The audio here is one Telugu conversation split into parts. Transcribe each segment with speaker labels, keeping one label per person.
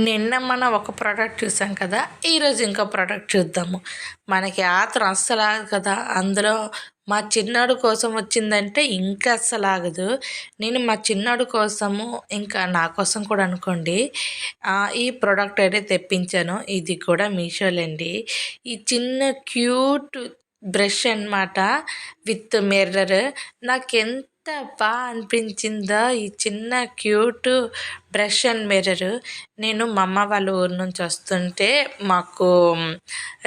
Speaker 1: నిన్న మనం ఒక ప్రోడక్ట్ చూసాం కదా, ఈరోజు ఇంకో ప్రోడక్ట్ చూద్దాము. మనకి ఆత్రం అస్సలు ఆగదు కదా. అందులో మా చిన్నాడు కోసం వచ్చిందంటే ఇంకా అస్సలు ఆగదు. నేను మా చిన్నాడు కోసము, ఇంకా నా కోసం కూడా అనుకోండి, ఈ ప్రోడక్ట్ అయితే తెప్పించాను. ఇది కూడా మీషోలండి. ఈ చిన్న క్యూట్ బ్రష్ అన్నమాట, విత్ మిర్రర్. నాకెంత బాగా అనిపించిందో ఈ చిన్న క్యూట్ బ్రష్ అండ్ మిర్రర్. నేను మా అమ్మ వాళ్ళ ఊరు నుంచి వస్తుంటే, మాకు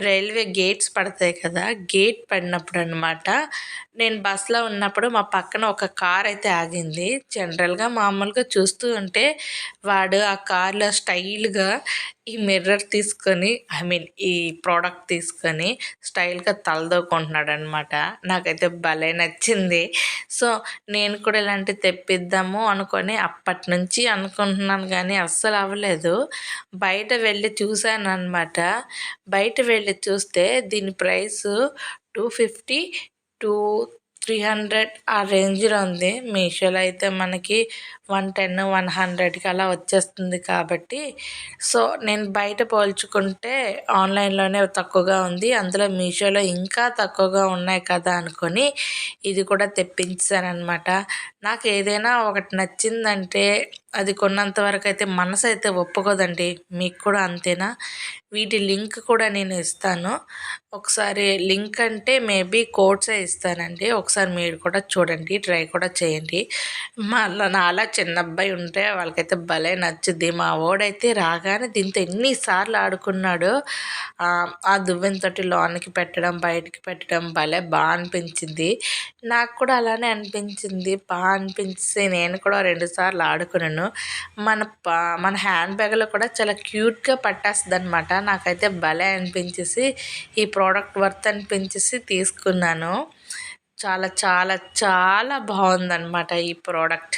Speaker 1: రైల్వే గేట్స్ పడతాయి కదా, గేట్ పడినప్పుడు అనమాట, నేను బస్సులో ఉన్నప్పుడు మా పక్కన ఒక కార్ అయితే ఆగింది. జనరల్గా మామూలుగా చూస్తూ ఉంటే వాడు ఆ కార్లో స్టైల్గా ఈ మిర్రర్ తీసుకొని, ఈ ప్రోడక్ట్ తీసుకొని స్టైల్గా తలదూకుంటున్నాడు అనమాట. నాకైతే భలే నచ్చింది. సో నేను కూడా ఇలాంటివి తెప్పిద్దాము అనుకొని అప్పటి నుంచి అనుకుంటున్నాను, కానీ అస్సలు అవ్వలేదు. బయట వెళ్ళి చూశాను అనమాట. బయట వెళ్ళి చూస్తే దీని ప్రైసు 250 టు 300 ఆ రేంజ్లో ఉంది. మీషోలో అయితే మనకి 110 100కి అలా వచ్చేస్తుంది కాబట్టి, సో నేను బయట పోల్చుకుంటే ఆన్లైన్లోనే తక్కువగా ఉంది. అందులో మీషోలో ఇంకా తక్కువగా ఉన్నాయి కదా అనుకొని ఇది కూడా తెప్పించానమాట. నాకు ఏదైనా ఒకటి నచ్చిందంటే అది కొన్నంత వరకు అయితే మనసు అయితే ఒప్పుకోదండి. మీకు కూడా అంతేనా? వీటి లింక్ కూడా నేను ఇస్తాను. ఒకసారి లింక్ అంటే మేబీ కోడ్సే ఇస్తానండి. ఒకసారి మీరు కూడా చూడండి, ట్రై కూడా చేయండి. మళ్ళీ నాలా చిన్న అబ్బాయి ఉంటే వాళ్ళకైతే భలే నచ్చుద్ది. మా వాడైతే రాగానే దీంతో ఎన్నిసార్లు ఆడుకున్నాడు. ఆ దువ్వెనతోటి లోనికి పెట్టడం, బయటికి పెట్టడం భలే బాగా అనిపించింది. నాకు కూడా అలానే అనిపించింది. బాగా అనిపించి నేను కూడా 2 సార్లు ఆడుకున్నాను. మన హ్యాండ్ బ్యాగ్లో కూడా చాలా క్యూట్గా పట్టేస్తుంది అనమాట. నాకైతే భలే అనిపించేసి ఈ ప్రోడక్ట్ వర్త్ అనిపించేసి తీసుకున్నాను. చాలా చాలా చాలా బాగుందన్నమాట ఈ ప్రోడక్ట్.